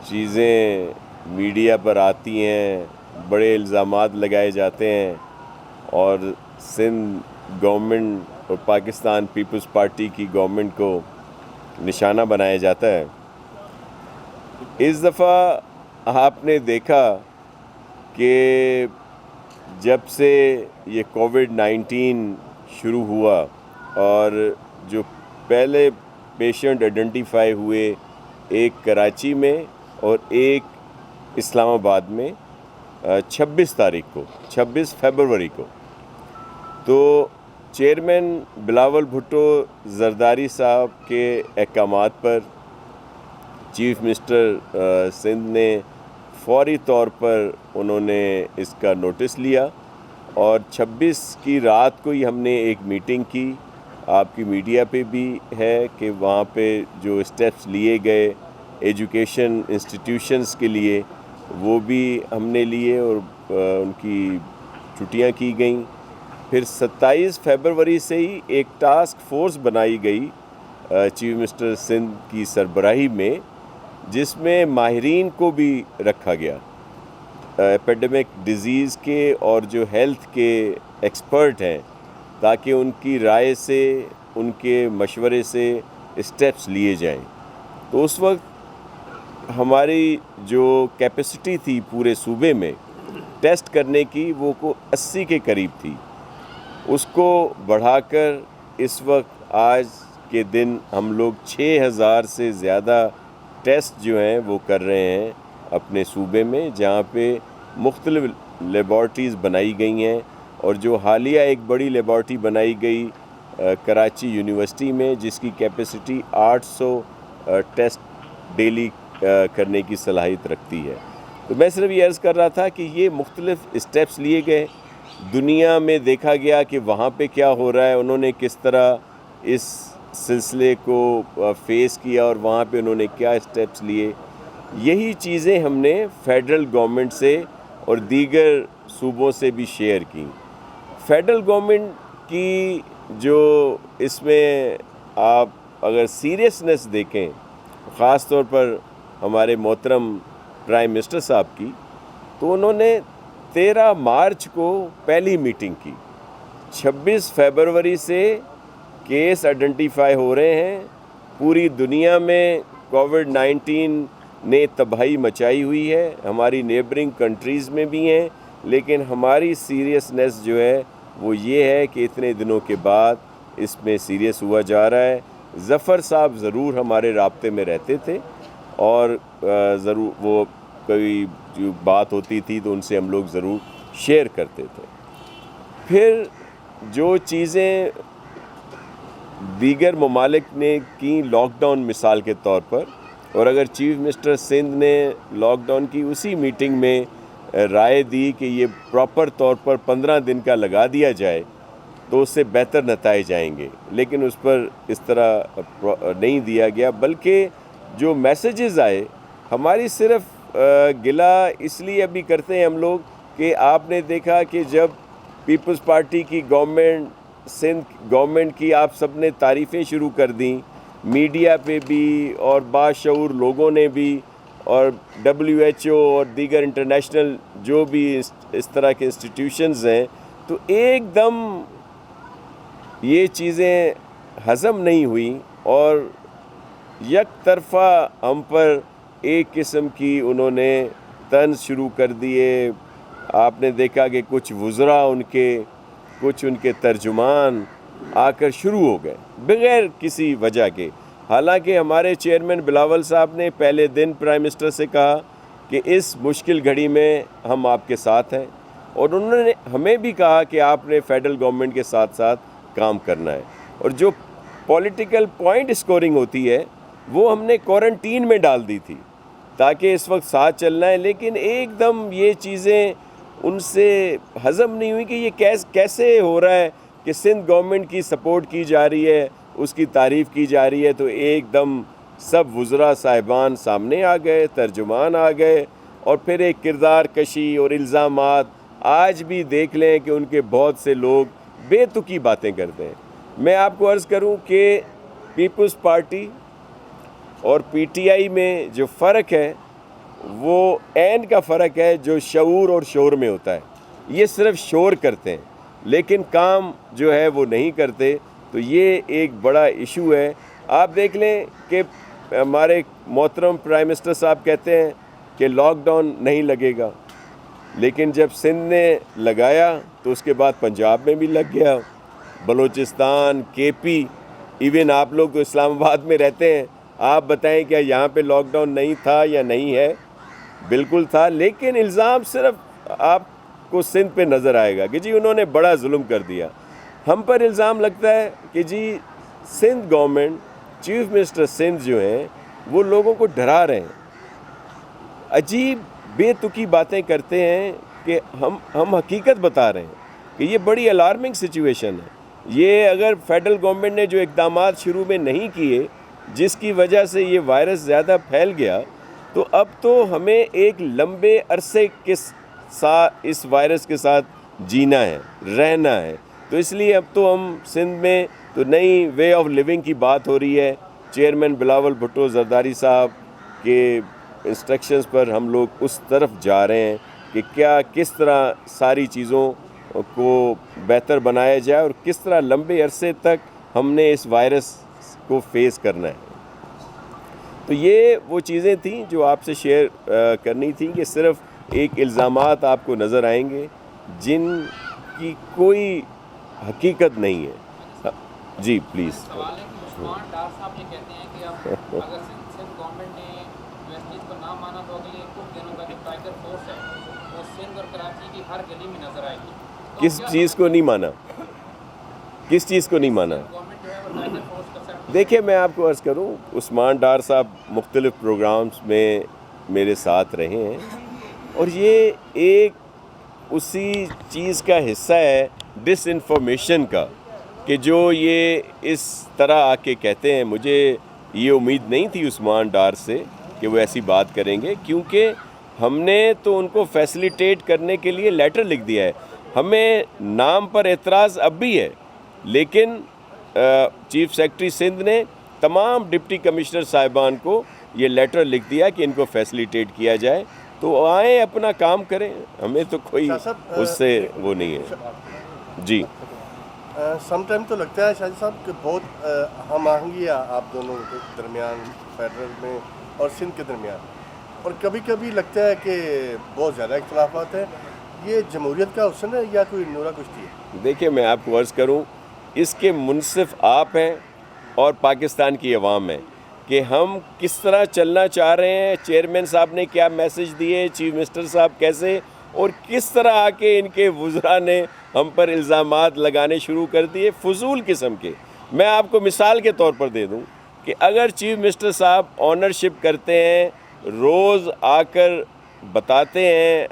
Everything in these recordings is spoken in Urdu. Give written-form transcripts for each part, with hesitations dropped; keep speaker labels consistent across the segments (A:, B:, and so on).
A: چیزیں میڈیا پر آتی ہیں، بڑے الزامات لگائے جاتے ہیں اور سندھ گورنمنٹ اور پاکستان پیپلز پارٹی کی گورنمنٹ کو نشانہ بنایا جاتا ہے۔ اس دفعہ آپ نے دیکھا کہ جب سے یہ کووڈ-19 شروع ہوا اور جو پہلے پیشنٹ آئیڈینٹیفائی ہوئے، ایک کراچی میں اور ایک اسلام آباد میں 26 فیبروری کو، تو چیئرمین بلاول بھٹو زرداری صاحب کے احکامات پر چیف منسٹر سندھ نے فوری طور پر انہوں نے اس کا نوٹس لیا اور 26 کی رات کو ہی ہم نے ایک میٹنگ کی، آپ کی میڈیا پہ بھی ہے کہ وہاں پہ جو اسٹیپس لیے گئے ایجوکیشن انسٹیٹیوشنز کے لیے وہ بھی ہم نے لیے اور ان کی چھٹیاں کی گئیں۔ پھر 27 فیبروری سے ہی ایک ٹاسک فورس بنائی گئی چیف منسٹر سندھ کی سربراہی میں، جس میں ماہرین کو بھی رکھا گیا، ایپیڈیمک ڈیزیز کے اور جو ہیلتھ کے ایکسپرٹ ہیں، تاکہ ان کی رائے سے، ان کے مشورے سے اسٹیپس لیے جائیں۔ تو اس وقت ہماری جو کیپیسٹی تھی پورے صوبے میں ٹیسٹ کرنے کی وہ 80 کے قریب تھی، اس کو بڑھا کر اس وقت آج کے دن ہم لوگ 6000 سے زیادہ ٹیسٹ جو ہیں وہ کر رہے ہیں اپنے صوبے میں، جہاں پہ مختلف لیبارٹریز بنائی گئی ہیں، اور جو حالیہ ایک بڑی لیبارٹری بنائی گئی کراچی یونیورسٹی میں، جس کی کیپیسٹی 800 ٹیسٹ ڈیلی کرنے کی صلاحیت رکھتی ہے۔ تو میں صرف یہ عرض کر رہا تھا کہ یہ مختلف اسٹیپس لیے گئے، دنیا میں دیکھا گیا کہ وہاں پہ کیا ہو رہا ہے، انہوں نے کس طرح اس سلسلے کو فیس کیا اور وہاں پہ انہوں نے کیا اسٹیپس لیے۔ یہی چیزیں ہم نے فیڈرل گورنمنٹ سے اور دیگر صوبوں سے بھی شیئر کی۔ فیڈرل گورنمنٹ کی جو اس میں آپ اگر سیریسنس دیکھیں، خاص طور پر ہمارے محترم پرائم منسٹر صاحب کی، تو انہوں نے 13 مارچ کو پہلی میٹنگ کی، 26 فیبروری سے کیس آئیڈینٹیفائی ہو رہے ہیں، پوری دنیا میں کووڈ-19 نے تباہی مچائی ہوئی ہے، ہماری نیبرنگ کنٹریز میں بھی ہیں، لیکن ہماری سیریسنس جو ہے وہ یہ ہے کہ اتنے دنوں کے بعد اس میں سیریس ہوا جا رہا ہے۔ ظفر صاحب ضرور ہمارے رابطے میں رہتے تھے اور ضرور وہ کوئی جو بات ہوتی تھی تو ان سے ہم لوگ ضرور شیئر کرتے تھے۔ پھر جو چیزیں دیگر ممالک نے کی لاک ڈاؤن مثال کے طور پر، اور اگر چیف منسٹر سندھ نے لاک ڈاؤن کی اسی میٹنگ میں رائے دی کہ یہ پراپر طور پر 15 دن کا لگا دیا جائے تو اس سے بہتر نتائج آئیں گے، لیکن اس پر اس طرح نہیں دیا گیا، بلکہ جو میسیجز آئے، ہماری صرف گلہ اس لیے ابھی کرتے ہیں ہم لوگ کہ آپ نے دیکھا کہ جب پیپلز پارٹی کی گورنمنٹ، سندھ گورنمنٹ کی آپ سب نے تعریفیں شروع کر دیں، میڈیا پہ بھی اور باشعور لوگوں نے بھی، اور WHO اور دیگر انٹرنیشنل جو بھی اس طرح کے انسٹیٹیوشنز ہیں، تو ایک دم یہ چیزیں ہضم نہیں ہوئیں اور یک طرفہ ہم پر ایک قسم کی انہوں نے طنز شروع کر دیے۔ آپ نے دیکھا کہ کچھ وزراء کچھ ان کے ترجمان آ کر شروع ہو گئے بغیر کسی وجہ کے، حالانکہ ہمارے چیئرمین بلاول صاحب نے پہلے دن پرائم منسٹر سے کہا کہ اس مشکل گھڑی میں ہم آپ کے ساتھ ہیں، اور انہوں نے ہمیں بھی کہا کہ آپ نے فیڈرل گورنمنٹ کے ساتھ ساتھ کام کرنا ہے، اور جو پولیٹیکل پوائنٹ اسکورنگ ہوتی ہے وہ ہم نے کوارنٹین میں ڈال دی تھی تاکہ اس وقت ساتھ چلنا ہے، لیکن ایک دم یہ چیزیں ان سے ہضم نہیں ہوئی کہ یہ کیسے ہو رہا ہے کہ سندھ گورنمنٹ کی سپورٹ کی جا رہی ہے، اس کی تعریف کی جا رہی ہے، تو ایک دم سب وزراء صاحبان سامنے آ گئے، ترجمان آ گئے، اور پھر ایک کردار کشی اور الزامات آج بھی دیکھ لیں کہ ان کے بہت سے لوگ بے تکی باتیں کرتے ہیں۔ میں آپ کو عرض کروں کہ پیپلز پارٹی اور PTI میں جو فرق ہے وہ عین کا فرق ہے جو شعور اور شور میں ہوتا ہے. یہ صرف شور کرتے ہیں لیکن کام جو ہے وہ نہیں کرتے. تو یہ ایک بڑا ایشو ہے. آپ دیکھ لیں کہ ہمارے محترم پرائم منسٹر صاحب کہتے ہیں کہ لاک ڈاؤن نہیں لگے گا, لیکن جب سندھ نے لگایا تو اس کے بعد پنجاب میں بھی لگ گیا, بلوچستان, کے پی, ایون آپ لوگ تو اسلام آباد میں رہتے ہیں, آپ بتائیں کیا یہاں پہ لاک ڈاؤن نہیں تھا یا نہیں ہے؟ بالکل تھا. لیکن الزام صرف آپ کو سندھ پہ نظر آئے گا کہ جی انہوں نے بڑا ظلم کر دیا. ہم پر الزام لگتا ہے کہ جی Sindh government, chief minister Sindh جو ہیں وہ لوگوں کو ڈرا رہے ہیں, عجیب بے تکی باتیں کرتے ہیں کہ ہم حقیقت بتا رہے ہیں کہ یہ بڑی الارمنگ سچویشن ہے. یہ اگر فیڈرل گورنمنٹ نے جو اقدامات شروع میں نہیں کیے جس کی وجہ سے یہ وائرس زیادہ پھیل گیا, تو اب تو ہمیں ایک لمبے عرصے کے ساتھ اس وائرس کے ساتھ جینا ہے, رہنا ہے. تو اس لیے اب تو ہم سندھ میں تو نئی وے آف لیونگ کی بات ہو رہی ہے. چیئرمین بلاول بھٹو زرداری صاحب کے انسٹرکشنز پر ہم لوگ اس طرف جا رہے ہیں کہ کس طرح ساری چیزوں کو بہتر بنایا جائے اور کس طرح لمبے عرصے تک ہم نے اس وائرس کو فیس کرنا ہے. تو یہ وہ چیزیں تھیں جو آپ سے شیئر کرنی تھیں کہ صرف ایک الزامات آپ کو نظر آئیں گے جن کی کوئی حقیقت نہیں ہے. جی پلیز.
B: عثمان ڈار صاحب یہ کہتے ہیں کہ اب اگر سندھ گورنمنٹ نے اس چیز کو نہ مانا تو اگلے کچھ دنوں کا جو ٹائیگر فورس ہے وہ سندھ اور کراچی کی ہر گلی میں نظر آئے گی.
A: کس چیز کو نہیں مانا؟ کس چیز کو نہیں مانا؟
B: گورنمنٹ جو ہے وہ ٹائیگر فورس کا سیٹ.
A: دیکھیں میں آپ کو عرض کروں, عثمان ڈار صاحب مختلف پروگرامز میں میرے ساتھ رہے ہیں اور یہ ایک اسی چیز کا حصہ ہے ڈس انفارمیشن کا کہ جو یہ اس طرح آ کے کہتے ہیں. مجھے یہ امید نہیں تھی عثمان ڈار سے کہ وہ ایسی بات کریں گے, کیونکہ ہم نے تو ان کو فیسیلیٹیٹ کرنے کے لیے لیٹر لکھ دیا ہے. ہمیں نام پر اعتراض اب بھی ہے, لیکن چیف سیکرٹری سندھ نے تمام ڈپٹی کمشنر صاحبان کو یہ لیٹر لکھ دیا کہ ان کو فیسیلیٹیٹ کیا جائے. تو آئیں اپنا کام کریں, ہمیں تو کوئی اس سے وہ نہیں ہے. جی
C: سم ٹائم تو لگتا ہے شاہد صاحب کہ بہت ہم آہنگی ہے آپ دونوں کے درمیان, فیڈرل میں اور سندھ کے درمیان, اور کبھی کبھی لگتا ہے کہ بہت زیادہ اختلافات ہیں. یہ جمہوریت کا حسن ہے یا کوئی نورا کشتی ہے؟
A: دیکھیں میں آپ کو عرض کروں, اس کے منصف آپ ہیں اور پاکستان کی عوام ہے کہ ہم کس طرح چلنا چاہ رہے ہیں. چیئرمین صاحب نے کیا میسج دیے, چیف منسٹر صاحب کیسے, اور کس طرح آ کے ان کے وزراء نے ہم پر الزامات لگانے شروع کر دیے فضول قسم کے. میں آپ کو مثال کے طور پر دے دوں کہ اگر چیف منسٹر صاحب آنرشپ کرتے ہیں, روز آ کر بتاتے ہیں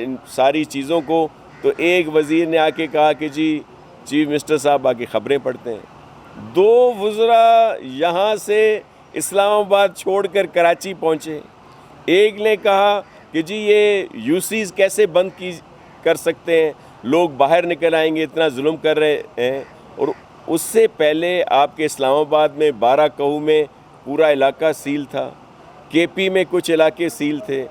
A: ان ساری چیزوں کو, تو ایک وزیر نے آ کے کہا کہ جی چیف منسٹر صاحب آ کے خبریں پڑھتے ہیں. 2 وزراء یہاں سے اسلام آباد چھوڑ کر کراچی پہنچے. ایک نے کہا کہ جی یہ یوسیز کیسے بند کر سکتے ہیں, لوگ باہر نکل آئیں گے, اتنا ظلم کر رہے ہیں. اور اس سے پہلے آپ کے اسلام آباد میں 12 کہو میں پورا علاقہ سیل تھا, کے پی میں کچھ علاقے سیل تھے,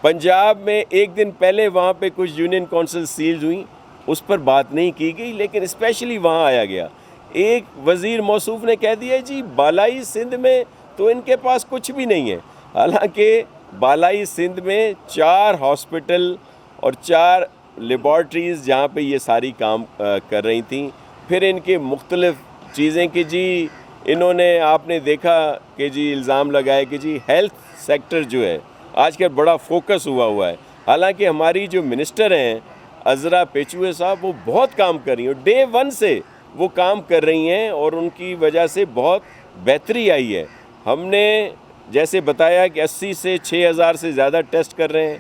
A: پنجاب میں ایک دن پہلے وہاں پہ کچھ یونین کونسل سیل ہوئیں, اس پر بات نہیں کی گئی, لیکن اسپیشلی وہاں آیا گیا. ایک وزیر موصوف نے کہہ دیا جی بالائی سندھ میں تو ان کے پاس کچھ بھی نہیں ہے, حالانکہ بالائی سندھ میں 4 ہاسپٹل اور 4 لیبارٹریز جہاں پہ یہ ساری کام کر رہی تھیں. پھر ان کے مختلف چیزیں کہ جی انہوں نے, آپ نے دیکھا کہ جی الزام لگائے کہ جی ہیلتھ سیکٹر جو ہے آج کل بڑا فوکس ہوا ہے, حالانکہ ہماری جو منسٹر ہیں عذرا پیچوے صاحب وہ بہت کام کر رہی ہیں, ڈے 1 سے وہ کام کر رہی ہیں اور ان کی وجہ سے بہت بہتری آئی ہے. ہم نے جیسے بتایا کہ 80 سے 6,000 سے زیادہ ٹیسٹ کر رہے ہیں.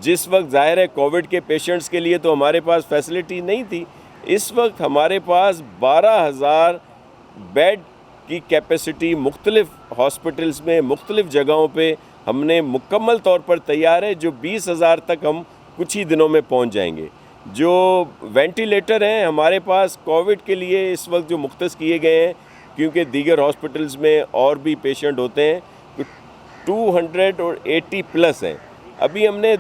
A: جس وقت ظاہر ہے کووڈ کے پیشنٹس کے لیے تو ہمارے پاس فیسلٹی نہیں تھی, اس وقت ہمارے پاس 12,000 بیڈ کی کیپیسٹی مختلف ہاسپٹلز میں مختلف جگہوں پہ ہم نے مکمل طور پر تیار ہے, جو 20,000 تک ہم کچھ ہی دنوں میں پہنچ جائیں گے. جو وینٹیلیٹر ہیں ہمارے پاس کووڈ کے لیے اس وقت جو مختص کیے گئے ہیں, کیونکہ دیگر ہاسپٹلز میں اور بھی پیشنٹ ہوتے ہیں, تو 280 پلس ہیں. ابھی ہم نے